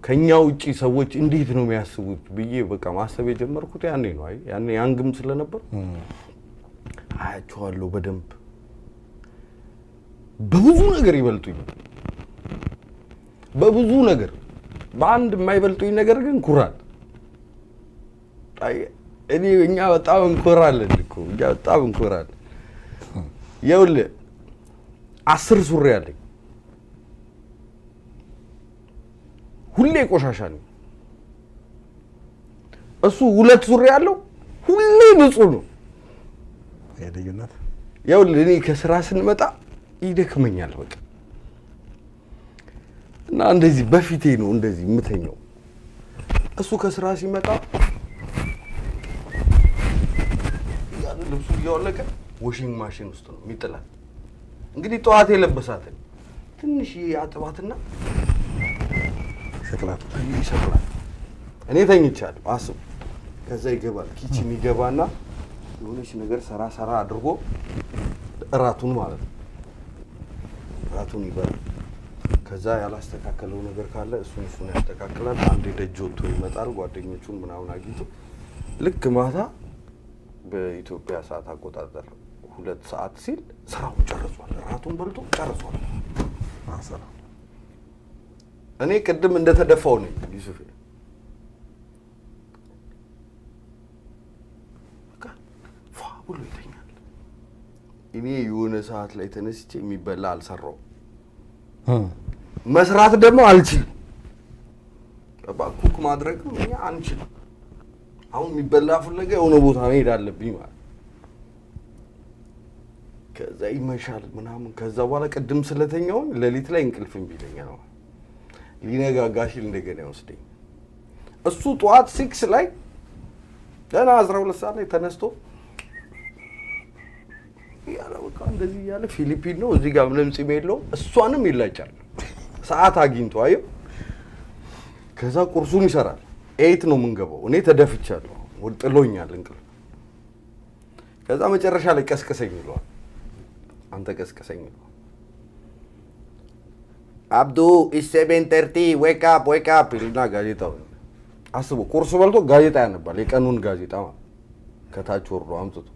ከኛ ውጪ ሰዎች እንዴት ነው የሚያስቡት ብዬ በቃ ማሰብ የጀመርኩት ያኔ ነው አይ ያኔ ያንግም ስለነበር አያቸዋለሁ በደንብ በብዙ ነገር ይበልጡኝ በብዙ ነገር በአንድ የማይበልጡኝ ነገር ግን ኩራት አይ እኛ በጣም እንኮራለን እኮ እኛ በጣም እንኮራለን ይኸውልህ 10 ሱሪ አለኝ ሁሌ ቆሻሻ ነው እሱ 2 ሱሪ ያለው ሁሌ ንጹህ ነው ያደየናት ይኸውልህ እኔ ከስራ ስንመጣ ይደክመኛል በቃ እና እንደዚህ በፊቴ ነው እንደዚህ ምተኛው እሱ ከስራ ሲመጣ ያን ልብሱ ያወለቀ ዋሺንግ ማሽን ውስጥ ነው የሚጥላት እንግዲህ ጠዋት የለበሳትን ትንሽ ያጥባትና ሸክላት ይሰራል እኔ ተኝቻለሁ አስቡ ከዛ ይገባል ኪችን ይገባና የሆነች ነገር ሰራ አድርጎ እራቱን ማለት ነው እራቱን ይበላል ከዛ ያላስተካከለው ነገር ካለ እሱን ያስተካክላል አንዴ ደጅ ወጥቶ ይመጣል ጓደኞቹን ምናምን አግኝቶ ልክ ማታ በኢትዮጵያ ሰዓት አቆጣጠር 2 ሰዓት ሲል ስራውን ጨርሷል እራቱን በልቶ ጨርሷል ማሰራ እኔ ቅድም እንደተደፋው ነኝ ዩሱፍ በቃ ብሎ ይተኛል እኔ የሆነ ሰዓት ላይ ተነስቼ የሚበላ አልሰራው መስራት ደግሞ አልችልም ኩክ ማድረግ እኛ አንችልም አሁን የሚበላ ፍለጋ የሆነ ቦታ መሄድ አለብኝ ማለት ከዛ ይመሻል ምናምን ከዛ በኋላ ቅድም ስለተኛው ለሊት ላይ እንቅልፍም ቢለኛ ነው ሊነጋጋ ሲል እንደገና ይወስደኝ እሱ ጧት 6 ላይ ገና 12 ሰዓት ላይ ተነስቶ ያለ በቃ እንደዚህ ያለ ፊሊፒን ነው እዚህ ጋር ምንም ጽም የለው እሷንም ይላጫል ሰዓት አግኝቶ አየው ከዛ ቁርሱን ይሰራል 8 ነው የምንገባው እኔ ተደፍቻለሁ ወጥሎኛል እንቅልፍ ከዛ መጨረሻ ላይ ቀስቀሰኝ ይለዋል አንተ ቀስቀሰኝ አብዱ it's 7:30 wake up ይልና ጋዜጣው አስቡ ቁርስ በልቶ ጋዜጣ ያነባል የቀኑን ጋዜጣ ከታች ወርዶ አምጥቶ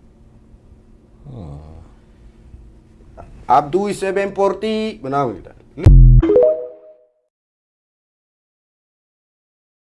አብዱ it's 7:40 ምናምን ይላል